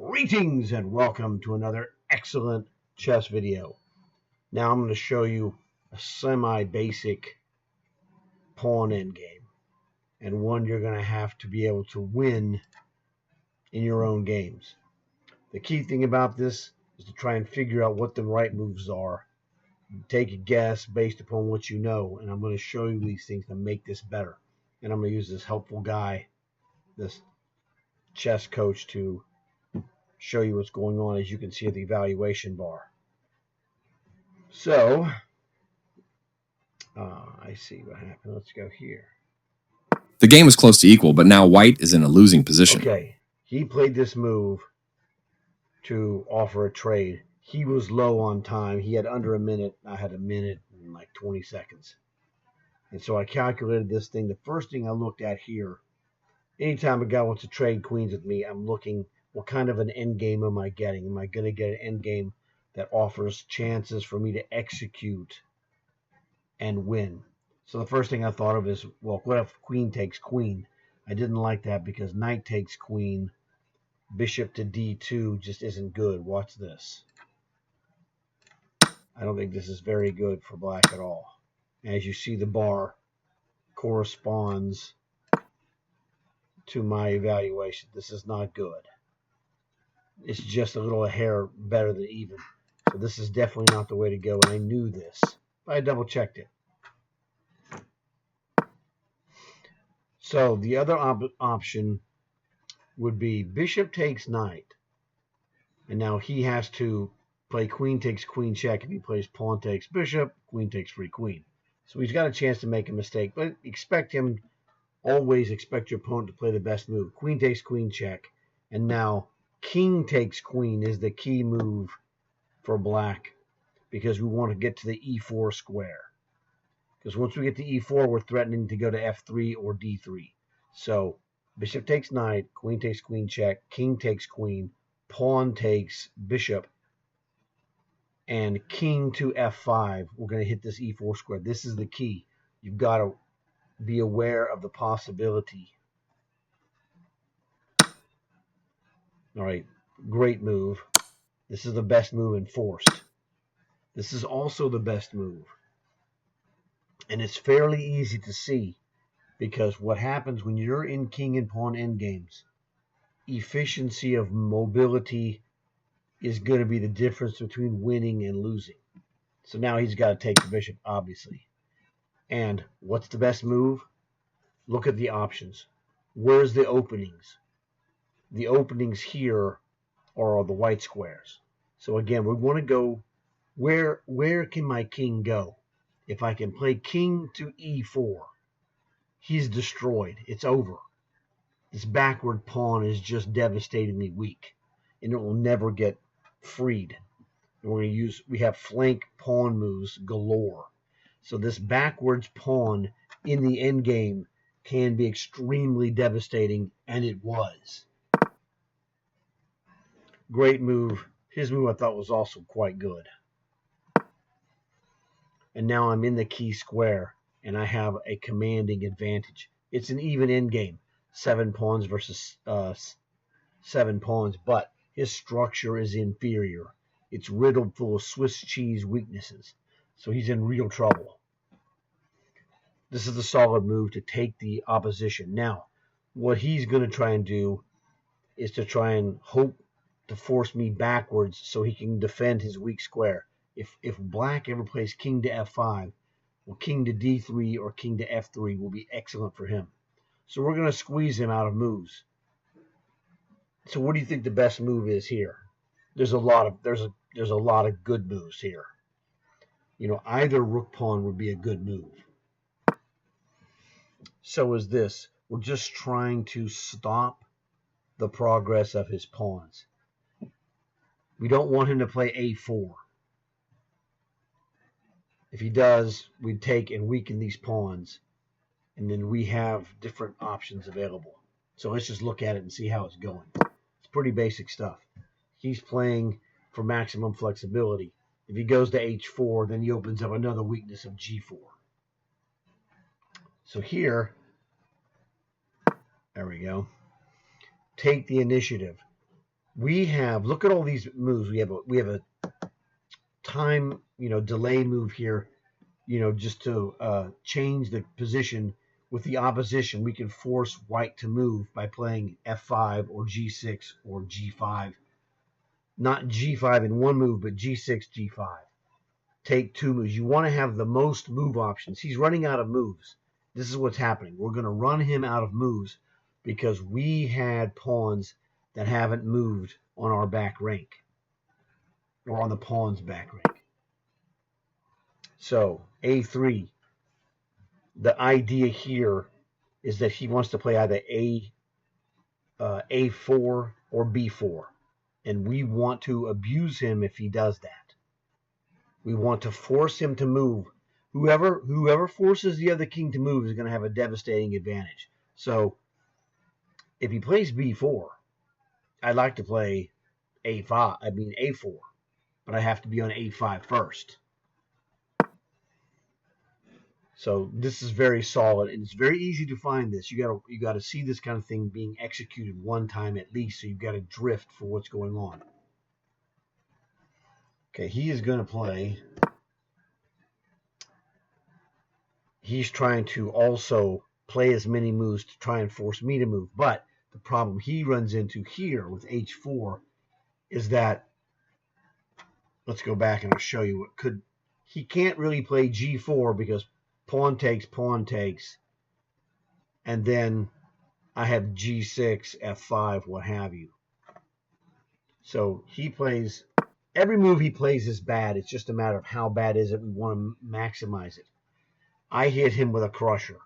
Greetings and welcome to another excellent chess video. Now I'm going to show you a semi-basic pawn endgame, and one you're going to have to be able to win in your own games. The key thing about this is to try and figure out what the right moves are. Take a guess based upon what you know, and I'm going to show you these things to make this better. And I'm going to use this helpful guy, this chess coach, to show you what's going on, as you can see at the evaluation bar. So, I see what happened. Let's go here. The game was close to equal, but now white is in a losing position. Okay, he played this move to offer a trade. He was low on time. He had under a minute. I had a minute and like 20 seconds. And so I calculated this thing. The first thing I looked at here, anytime a guy wants to trade queens with me, I'm looking, what kind of an end game am I getting? Am I going to get an end game that offers chances for me to execute and win? So the first thing I thought of is, well, what if queen takes queen? I didn't like that because knight takes queen, bishop to d2 just isn't good. Watch this. I don't think this is very good for black at all. As you see, the bar corresponds to my evaluation. This is not good. It's just a little hair better than even. So this is definitely not the way to go, and I knew this. But I double checked it. So the other option would be bishop takes knight. And now he has to play queen takes queen check. If he plays pawn takes bishop, queen takes free queen. So he's got a chance to make a mistake. But always expect your opponent to play the best move. Queen takes queen check. And now king takes queen is the key move for black, because we want to get to the e4 square. Because once we get to e4, we're threatening to go to f3 or d3. So bishop takes knight, queen takes queen check, king takes queen, pawn takes bishop, and king to f5. We're going to hit this e4 square. This is the key. You've got to be aware of the possibility. All right, great move. This is the best move enforced. This is also the best move. And it's fairly easy to see, because what happens when you're in king and pawn endgames, efficiency of mobility is going to be the difference between winning and losing. So now he's got to take the bishop, obviously. And what's the best move? Look at the options. Where's the openings? The openings here are the white squares. So again, we want to go, where can my king go? If I can play king to e4, he's destroyed. It's over. This backward pawn is just devastatingly weak, and it will never get freed. And we have flank pawn moves galore. So this backwards pawn in the endgame can be extremely devastating, and it was. Great move. His move I thought was also quite good. And now I'm in the key square, and I have a commanding advantage. It's an even endgame, 7 pawns versus 7 pawns, but his structure is inferior. It's riddled full of Swiss cheese weaknesses, so he's in real trouble. This is the solid move to take the opposition. Now, what he's going to try and do is to try and hope to force me backwards so he can defend his weak square. If black ever plays king to f5, well, king to d3 or king to f3 will be excellent for him. So we're going to squeeze him out of moves. So what do you think the best move is here? There's a lot of good moves here. You know, either rook pawn would be a good move. So is this. We're just trying to stop the progress of his pawns. We don't want him to play a4. If he does, we take and weaken these pawns, and then we have different options available. So let's just look at it and see how it's going. It's pretty basic stuff. He's playing for maximum flexibility. If he goes to h4, then he opens up another weakness of g4. So here, there we go. Take the initiative. We have, look at all these moves. We have a time, delay move here, just to change the position with the opposition. We can force white to move by playing f5 or g6 or g5. Not g5 in one move, but g6, g5. Take two moves. You want to have the most move options. He's running out of moves. This is what's happening. We're going to run him out of moves because we had pawns that haven't moved on our back rank or on the pawn's back rank. So a3, the idea here is that he wants to play either a4 or b4, and we want to abuse him if he does that. We want to force him to move. Whoever forces the other king to move is going to have a devastating advantage. So if he plays b4, I'd like to play a4, but I have to be on a5 first. So this is very solid, and it's very easy to find this. You got to see this kind of thing being executed one time at least, so you've got to drift for what's going on. Okay, he is going to play. He's trying to also play as many moves to try and force me to move. But the problem he runs into here with h4 is that, let's go back and I'll show you what could. He can't really play g4 because pawn takes, and then I have g6, f5, what have you. So he plays, every move he plays is bad. It's just a matter of how bad is it. We want to maximize it. I hit him with a crusher.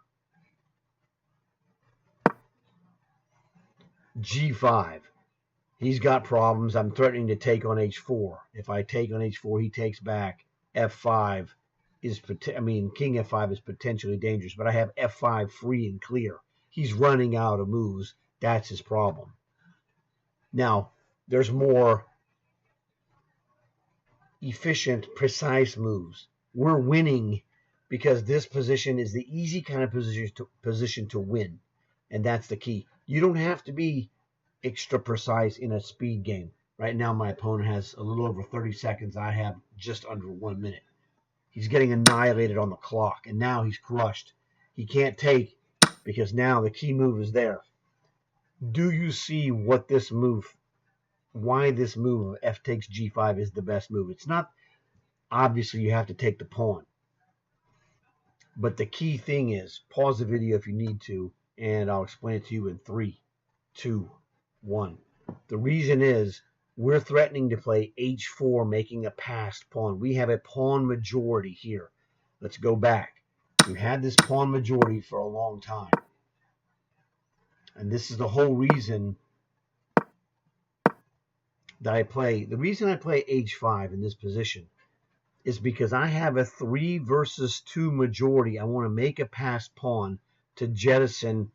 g5. He's got problems. I'm threatening to take on h4. If I take on h4, he takes back. f5 is, king f5 is potentially dangerous, but I have f5 free and clear. He's running out of moves. That's his problem. Now, there's more efficient, precise moves. We're winning because this position is the easy kind of position to win, and that's the key. You don't have to be extra precise in a speed game. Right now, my opponent has a little over 30 seconds. I have just under 1 minute. He's getting annihilated on the clock, and now he's crushed. He can't take because now the key move is there. Do you see what this move, why this move of f takes g5 is the best move? It's not, obviously you have to take the pawn. But the key thing is, pause the video if you need to, and I'll explain it to you in 3, 2, 1. The reason is we're threatening to play h4, making a passed pawn. We have a pawn majority here. Let's go back. We've had this pawn majority for a long time. And this is the whole reason that I play. The reason I play h5 in this position is because I have a 3 versus 2 majority. I want to make a passed pawn to jettison,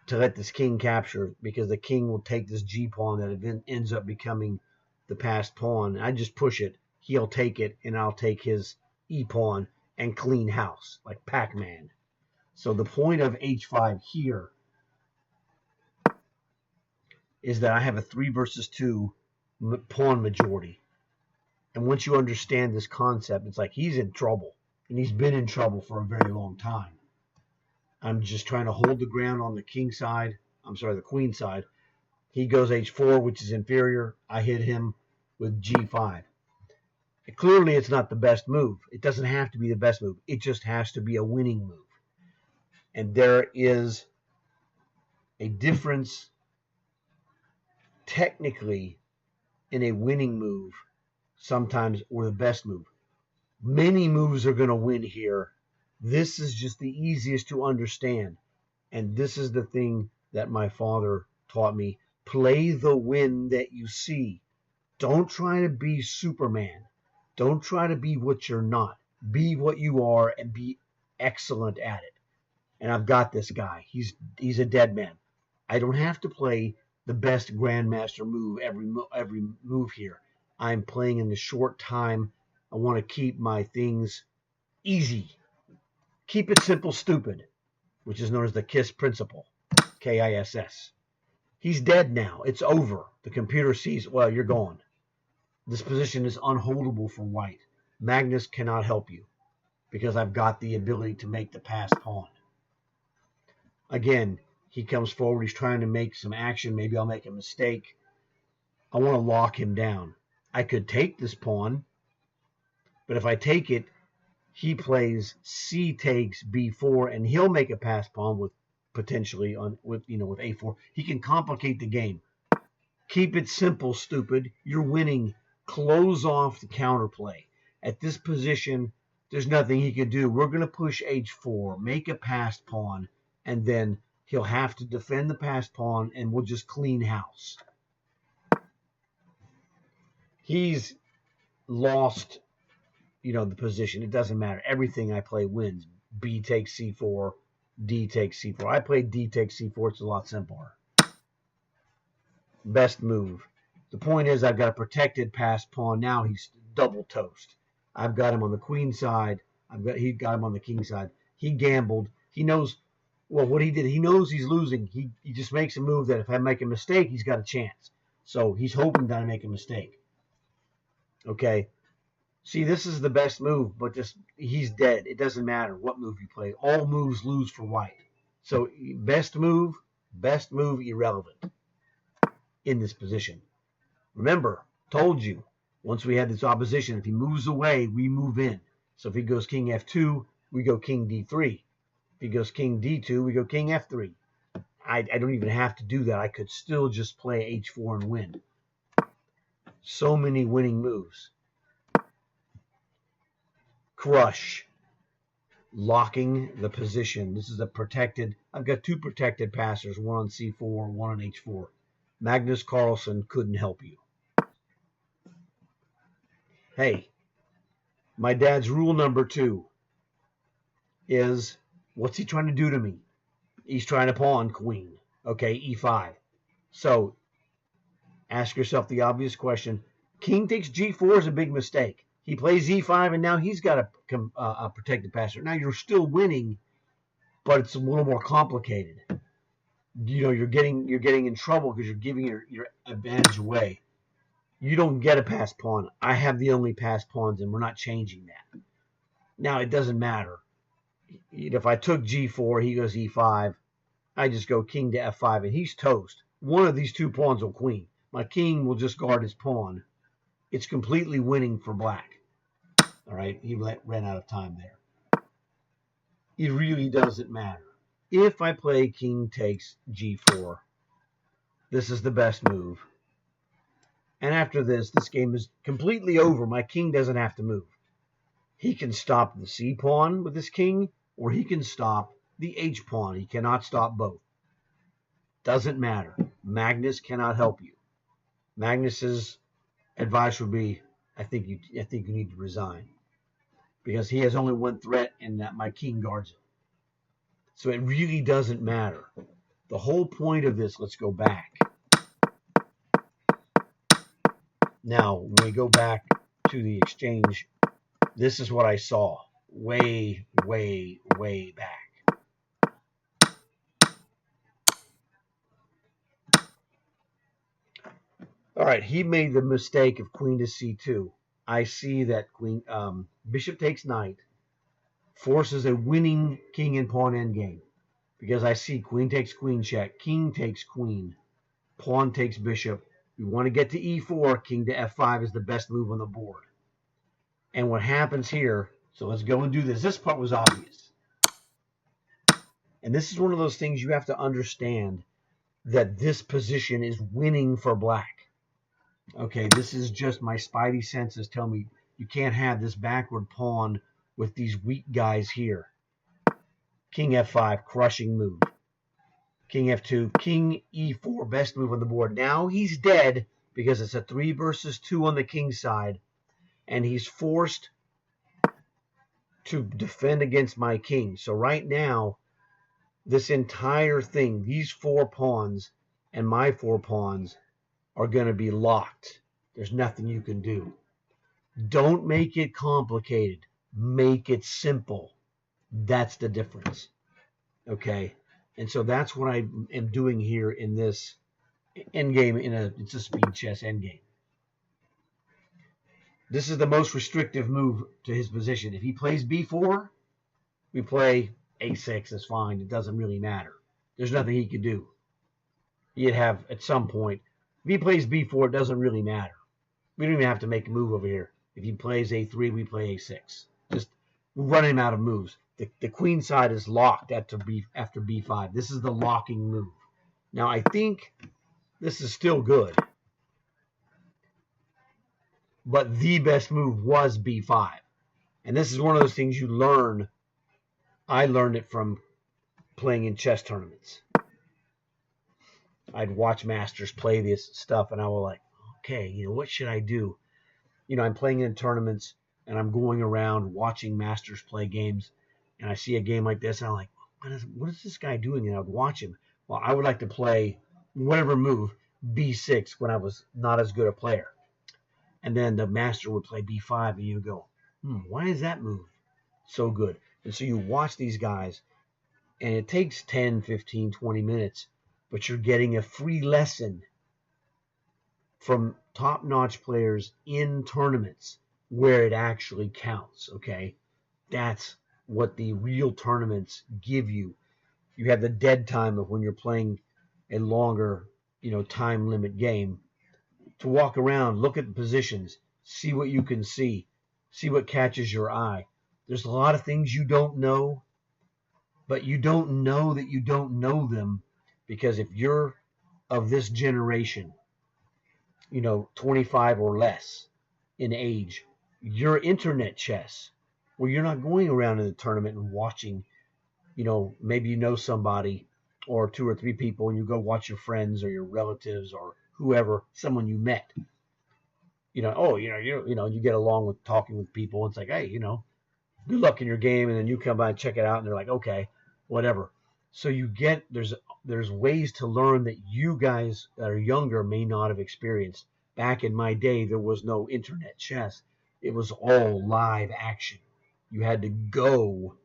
to let this king capture, because the king will take this g pawn that ends up becoming the passed pawn. I just push it. He'll take it, and I'll take his e pawn and clean house like Pac-Man. So the point of h5 here is that I have a 3 versus 2 pawn majority. And once you understand this concept, it's like he's in trouble, and he's been in trouble for a very long time. I'm just trying to hold the ground on the king side. The queen side. He goes h4, which is inferior. I hit him with g5. Clearly, it's not the best move. It doesn't have to be the best move. It just has to be a winning move. And there is a difference technically in a winning move sometimes, or the best move. Many moves are going to win here. This is just the easiest to understand. And this is the thing that my father taught me. Play the win that you see. Don't try to be Superman. Don't try to be what you're not. Be what you are and be excellent at it. And I've got this guy. He's a dead man. I don't have to play the best grandmaster move every move here. I'm playing in the short time. I want to keep my things easy. Keep it simple, stupid, which is known as the KISS principle, KISS. He's dead now. It's over. The computer sees, well, you're gone. This position is unholdable for white. Magnus cannot help you because I've got the ability to make the passed pawn. Again, he comes forward. He's trying to make some action. Maybe I'll make a mistake. I want to lock him down. I could take this pawn, but if I take it, he plays C takes B4, and he'll make a passed pawn with potentially with A4. He can complicate the game. Keep it simple, stupid. You're winning. Close off the counterplay. At this position, there's nothing he can do. We're going to push H4, make a passed pawn, and then he'll have to defend the passed pawn, and we'll just clean house. He's lost, the position. It doesn't matter. Everything I play wins. B takes C4, D takes C4. I played D takes C4. It's a lot simpler. Best move. The point is I've got a protected passed pawn. Now he's double toast. I've got him on the queen side. He got him on the king side. He gambled. He knows, what he did. He knows he's losing. He just makes a move that if I make a mistake, he's got a chance. So he's hoping that I make a mistake. Okay. See, this is the best move, but he's dead. It doesn't matter what move you play. All moves lose for white. So best move, irrelevant in this position. Remember, told you, once we had this opposition, if he moves away, we move in. So if he goes king F2, we go king D3. If he goes king D2, we go king F3. I don't even have to do that. I could still just play H4 and win. So many winning moves. Crush. Locking the position. This is a protected. I've got two protected passers, one on C4, one on H4. Magnus Carlsen couldn't help you. Hey, my dad's rule number 2 is, what's he trying to do to me? He's trying to pawn queen. Okay, E5. So ask yourself the obvious question. King takes G4 is a big mistake. He plays E5, and now he's got a protected passer. Now you're still winning, but it's a little more complicated. You're getting in trouble because you're giving your advantage away. You don't get a passed pawn. I have the only passed pawns, and we're not changing that. Now, it doesn't matter. If I took G4, he goes E5. I just go king to F5, and he's toast. One of these two pawns will queen. My king will just guard his pawn. It's completely winning for black. All right, he ran out of time there. It really doesn't matter. If I play king takes G4, this is the best move. And after this game is completely over. My king doesn't have to move. He can stop the C pawn with his king, or he can stop the H pawn. He cannot stop both. Doesn't matter. Magnus cannot help you. Magnus's advice would be, I think you need to resign, because he has only one threat, and that my king guards him. So it really doesn't matter. The whole point of this, let's go back. Now, when we go back to the exchange, this is what I saw way, way, way back. All right, he made the mistake of queen to C2. I see that bishop takes knight forces a winning king and pawn endgame, because I see queen takes queen check, king takes queen, pawn takes bishop. We want to get to E4, king to F5 is the best move on the board. And what happens here, so let's go and do this. This part was obvious. And this is one of those things you have to understand, that this position is winning for black. Okay, this is just my spidey senses tell me you can't have this backward pawn with these weak guys here. King F5, crushing move. King F2, king E4, best move on the board. Now he's dead because it's a 3 versus 2 on the king side, and he's forced to defend against my king. So right now, this entire thing, these 4 pawns and my 4 pawns are going to be locked. There's nothing you can do. Don't make it complicated. Make it simple. That's the difference. Okay? And so that's what I am doing here in this endgame it's a speed chess endgame. This is the most restrictive move to his position. If he plays b4, we play a6. It's fine. It doesn't really matter. There's nothing he could do. He'd have at some point. If he plays b4, it doesn't really matter. We don't even have to make a move over here. If he plays a3, we play a6. Just run him out of moves. The queen side is locked after b5. This is the locking move. Now, I think this is still good, but the best move was b5. And this is one of those things you learn. I learned it from playing in chess tournaments. I'd watch masters play this stuff, and I was like, okay, what should I do? I'm playing in tournaments, and I'm going around watching masters play games, and I see a game like this, and I'm like, what is this guy doing? And I would watch him. Well, I would like to play whatever move, b6, when I was not as good a player. And then the master would play b5, and you go, why is that move so good? And so you watch these guys, and it takes 10, 15, 20 minutes, but you're getting a free lesson from top-notch players in tournaments where it actually counts, okay? That's what the real tournaments give you. You have the dead time of when you're playing a longer, time limit game to walk around, look at the positions, see what you can see what catches your eye. There's a lot of things you don't know, but you don't know that you don't know them, because if you're of this generation, 25 or less in age, you're internet chess, where you're not going around in the tournament and watching, maybe somebody or two or three people, and you go watch your friends or your relatives or whoever, someone you met. You get along with talking with people. It's like, hey, good luck in your game, and then you come by and check it out, and they're like, okay, whatever. So there's ways to learn that you guys that are younger may not have experienced. Back in my day, there was no internet chess. It was all live action. You had to go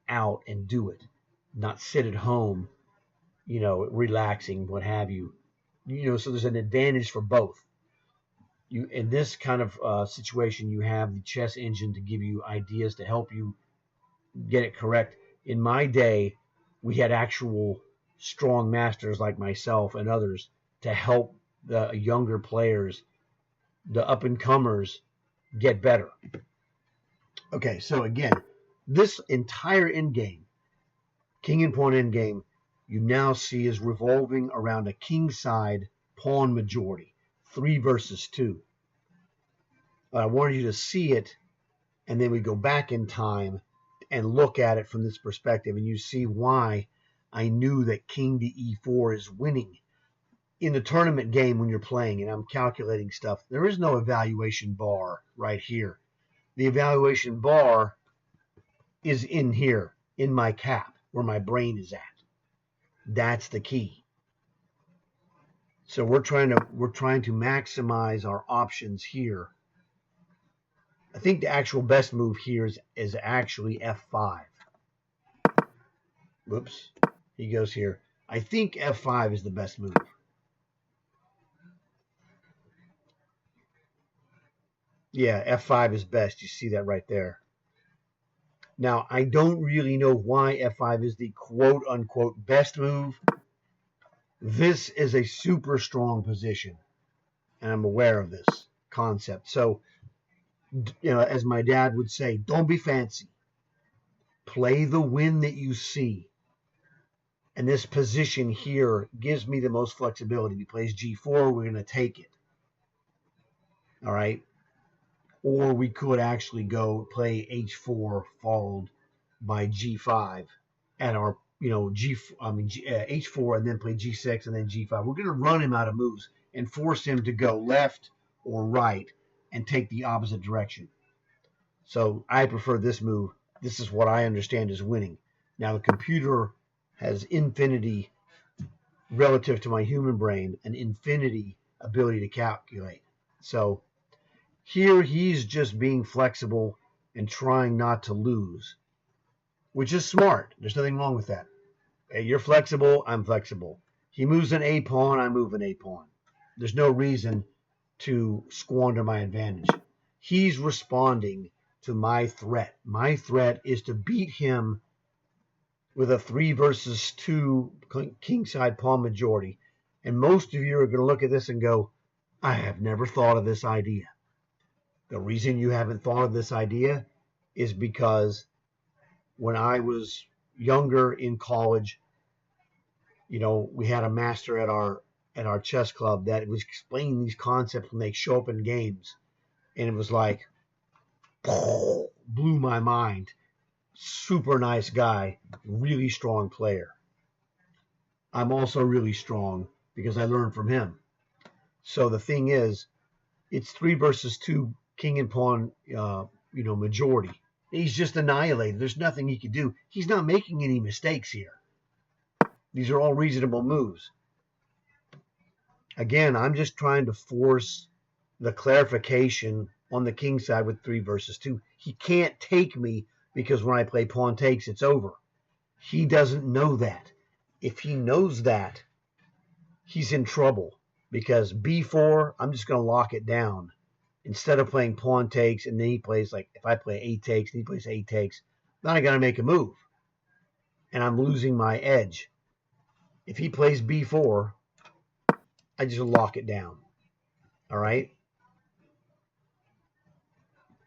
out and do it, not sit at home, relaxing, what have you. So there's an advantage for both. In this kind of situation, you have the chess engine to give you ideas to help you get it correct. In my day, we had actual strong masters like myself and others to help the younger players, the up-and-comers, get better. Okay, so again, this entire endgame, king and pawn endgame, you now see is revolving around a king side pawn majority, 3 versus 2. I wanted you to see it, and then we go back in time and look at it from this perspective, and you see why I knew that king to e4 is winning. In the tournament game, when you're playing and I'm calculating stuff, there is no evaluation bar right here. The evaluation bar is in here, in my cap, where my brain is at. That's the key. So we're trying to maximize our options here. I think the actual best move here is actually f5. Whoops, he goes here. I think f5 is the best move. Yeah, f5 is best. You see that right there. Now, I don't really know why f5 is the quote-unquote best move. This is a super strong position, and I'm aware of this concept. So, as my dad would say, don't be fancy. Play the win that you see. And this position here gives me the most flexibility. He plays g4, we're going to take it. All right? Or we could actually go play h4 followed by g5 at our, h4, and then play g6 and then g5. We're going to run him out of moves and force him to go left or right and take the opposite direction. So I prefer this move. This is what I understand is winning. Now the computer has infinity relative to my human brain, an infinity ability to calculate. So here he's just being flexible and trying not to lose, which is smart. There's nothing wrong with that. Hey, you're flexible, I'm flexible. He moves an A pawn, I move an A pawn. There's no reason to squander my advantage. He's responding to my threat. My threat is to beat him with a 3 versus 2 kingside pawn majority. And most of you are going to look at this and go, I have never thought of this idea. The reason you haven't thought of this idea is because when I was younger in college, we had a master at our chess club that was explaining these concepts when they show up in games. And it was like, blew my mind. Super nice guy, really strong player. I'm also really strong because I learned from him. So the thing is, it's 3 versus 2 king and pawn, majority. He's just annihilated. There's nothing he can do. He's not making any mistakes here. These are all reasonable moves. Again, I'm just trying to force the clarification on the king side with 3 versus 2. He can't take me because when I play pawn takes, it's over. He doesn't know that. If he knows that, he's in trouble because b4, I'm just going to lock it down. Instead of playing pawn takes, and then he plays, like, if I play 8 takes, and he plays 8 takes, then I got to make a move. And I'm losing my edge. If he plays b4, I just lock it down. All right?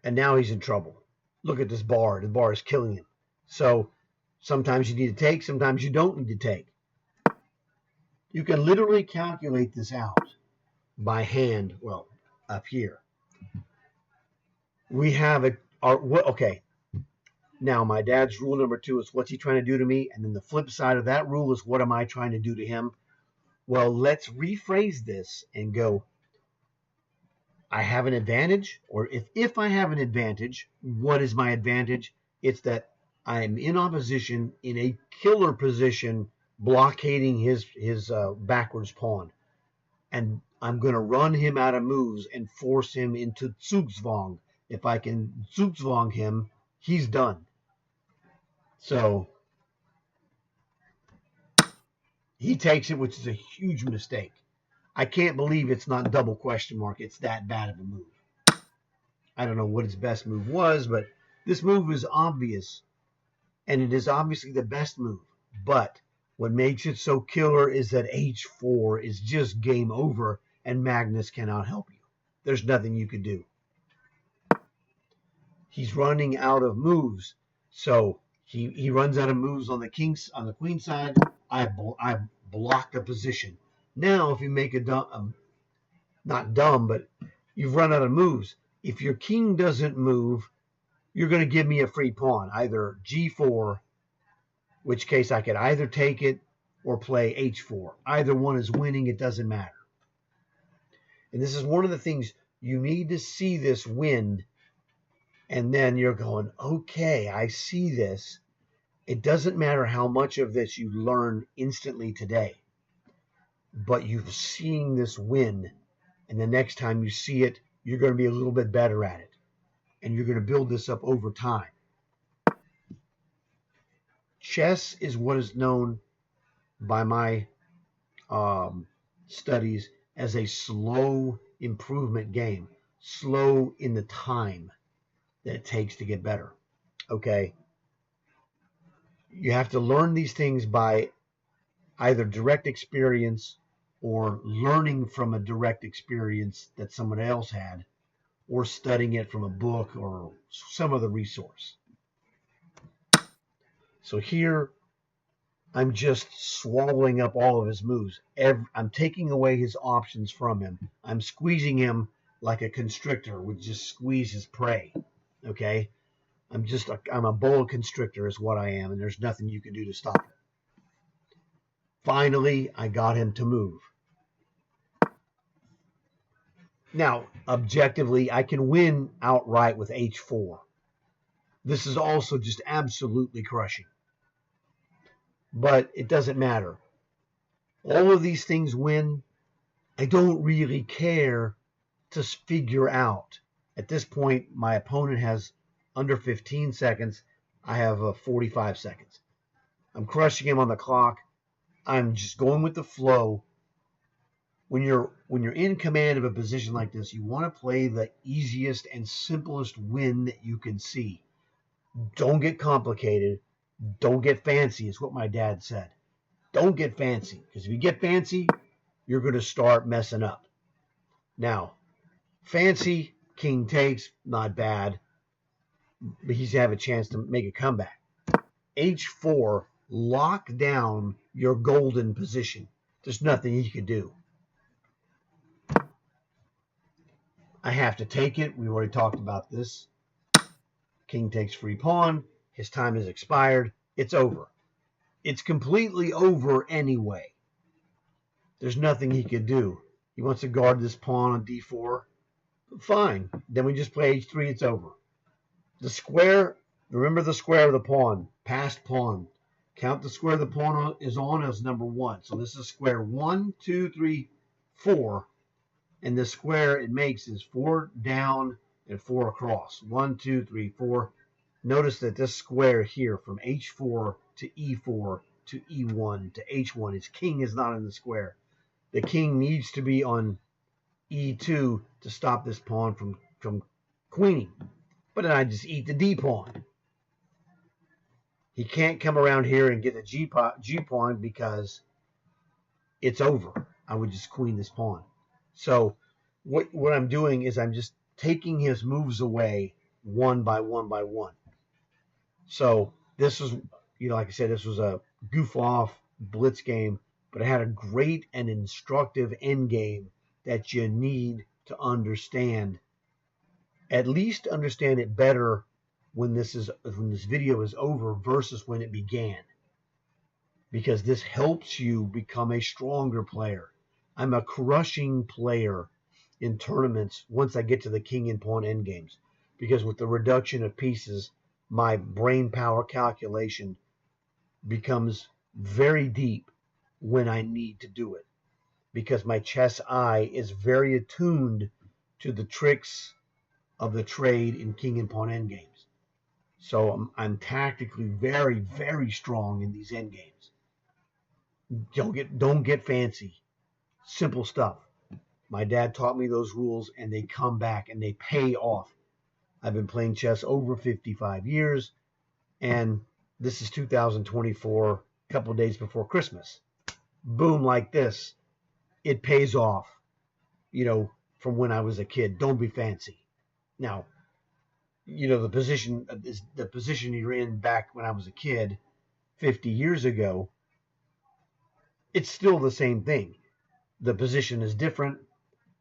And now he's in trouble. Look at this bar. The bar is killing him. So sometimes you need to take, sometimes you don't need to take. You can literally calculate this out by hand. Well, up here. We have okay. Now, my dad's rule number 2 is what's he trying to do to me? And then the flip side of that rule is what am I trying to do to him? Well, let's rephrase this and go, I have an advantage, or if I have an advantage, what is my advantage? It's that I'm in opposition in a killer position, blockading his backwards pawn. And I'm going to run him out of moves and force him into Zugzwang. If I can Zugzwang him, he's done. So he takes it, which is a huge mistake. I can't believe it's not double question mark. It's that bad of a move. I don't know what his best move was, but this move is obvious, and it is obviously the best move. But what makes it so killer is that h4 is just game over, and Magnus cannot help you. There's nothing you can do. He's running out of moves, so he runs out of moves on the queen side. I block the position. Now, if you make a not dumb, but you've run out of moves. If your king doesn't move, you're going to give me a free pawn, either g4, which case I could either take it or play h4. Either one is winning. It doesn't matter. And this is one of the things you need to see this win. And then you're going, okay, I see this. It doesn't matter how much of this you learn instantly today, but you've seen this win. And the next time you see it, you're going to be a little bit better at it. And you're going to build this up over time. Chess is what is known by my studies as a slow improvement game. Slow in the time that it takes to get better. Okay? You have to learn these things by either direct experience or learning from a direct experience that someone else had, or studying it from a book or some other resource. So here, I'm just swallowing up all of his moves. I'm taking away his options from him. I'm squeezing him like a constrictor would just squeeze his prey. Okay? I'm a boa constrictor is what I am, and there's nothing you can do to stop it. Finally, I got him to move. Now, objectively, I can win outright with h4. This is also just absolutely crushing. But it doesn't matter. All of these things win. I don't really care to figure out. At this point, my opponent has under 15 seconds. I have 45 seconds. I'm crushing him on the clock. I'm just going with the flow. When you're in command of a position like this, you want to play the easiest and simplest win that you can see. Don't get complicated. Don't get fancy, is what my dad said. Don't get fancy, because if you get fancy, you're going to start messing up. Now, fancy, king takes, not bad, but he's have a chance to make a comeback. H4, lock down your golden position. There's nothing he could do. I have to take it. We already talked about this. King takes free pawn. His time has expired. It's over. It's completely over anyway. There's nothing he could do. He wants to guard this pawn on d4. Fine. Then we just play h3. It's over. The square, remember the square of the pawn. Passed pawn. Count the square the pawn is on as number 1. So this is square 1, 2, 3, 4. And the square it makes is 4 down and 4 across. 1, 2, 3, 4. Notice that this square here from h4 to e4 to e1 to h1, his king is not in the square. The king needs to be on e2 to stop this pawn from queening. But then I just eat the d pawn. He can't come around here and get the g pawn because it's over. I would just queen this pawn. So what I'm doing is I'm just taking his moves away one by one by one. So this was, like I said, this was a goof off blitz game, but it had a great and instructive end game that you need to understand. At least understand it better when this video is over versus when it began, because this helps you become a stronger player. I'm a crushing player in tournaments once I get to the king and pawn endgames, because with the reduction of pieces, my brain power calculation becomes very deep when I need to do it, because my chess eye is very attuned to the tricks of the trade in king and pawn endgames. So I'm tactically very, very strong in these endgames. Don't get fancy. Simple stuff. My dad taught me those rules, and they come back and they pay off. I've been playing chess over 55 years, and this is 2024, a couple of days before Christmas. Boom, like this. It pays off, from when I was a kid. Don't be fancy. Now, the position you're in back when I was a kid 50 years ago, it's still the same thing. The position is different,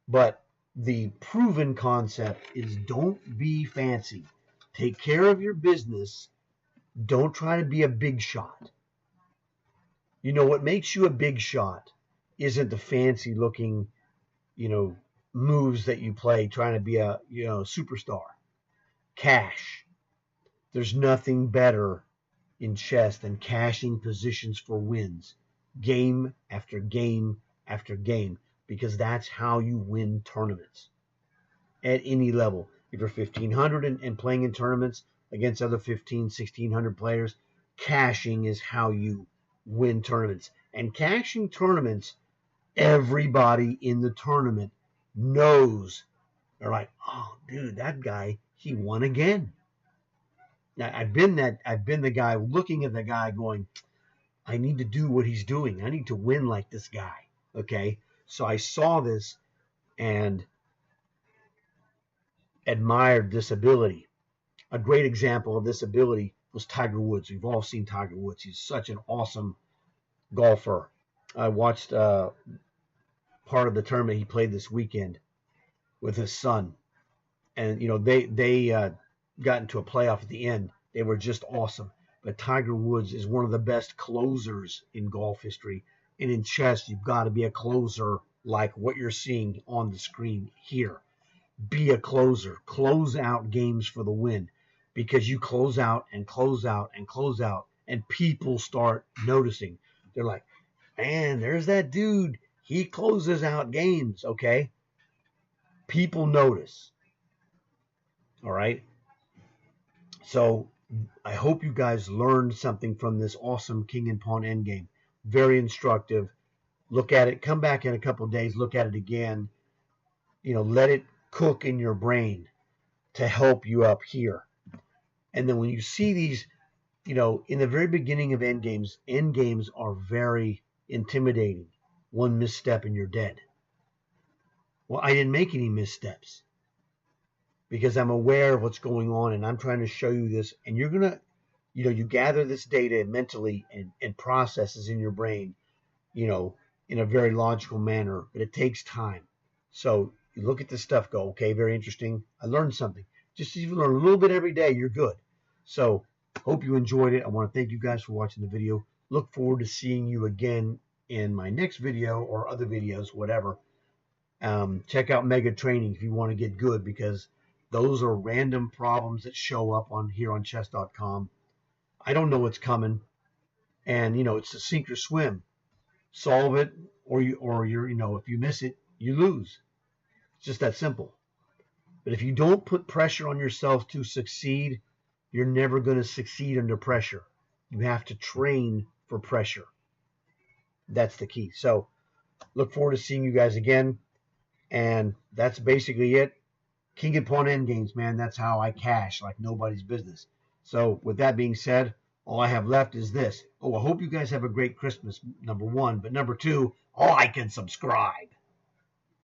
but the proven concept is don't be fancy. Take care of your business. Don't try to be a big shot. What makes you a big shot isn't the fancy looking, moves that you play trying to be a, superstar. Cash. There's nothing better in chess than cashing positions for wins, game after game after game, because that's how you win tournaments at any level. If you're 1,500 and playing in tournaments against other 1,600 players, cashing is how you win tournaments. And cashing tournaments, everybody in the tournament knows. They're like, oh, dude, that guy, he won again. Now, I've been the guy looking at the guy going, I need to do what he's doing. I need to win like this guy. Okay? So I saw this and admired this ability. A great example of this ability was Tiger Woods. We've all seen Tiger Woods. He's such an awesome golfer. I watched part of the tournament he played this weekend with his son. And, they got into a playoff at the end. They were just awesome. But Tiger Woods is one of the best closers in golf history. And in chess, you've got to be a closer like what you're seeing on the screen here. Be a closer. Close out games for the win, because you close out and close out and close out, and people start noticing. They're like, man, there's that dude. He closes out games, okay? People notice. All right? So I hope you guys learned something from this awesome king and pawn endgame. Very instructive. Look at it, come back in a couple of days, look at it again. Let it cook in your brain to help you up here. And then when you see these, in the very beginning of end games are very intimidating. One misstep and you're dead. Well, I didn't make any missteps because I'm aware of what's going on and I'm trying to show you this. And you're going to, you gather this data mentally and processes in your brain, in a very logical manner, but it takes time. So you look at this stuff, go, okay, very interesting. I learned something. Just if you learn a little bit every day, you're good. So hope you enjoyed it. I want to thank you guys for watching the video. Look forward to seeing you again in my next video or other videos, whatever. Check out Mega Training if you want to get good, because those are random problems that show up on here on chess.com. I don't know what's coming, and it's a sink or swim. Solve it, or you're if you miss it, you lose. It's just that simple. But if you don't put pressure on yourself to succeed, you're never going to succeed under pressure. You have to train for pressure. That's the key. So look forward to seeing you guys again. And that's basically it. King and pawn end games, man. That's how I cash like nobody's business. So with that being said, all I have left is this. I hope you guys have a great Christmas, number one. But number two, like and subscribe.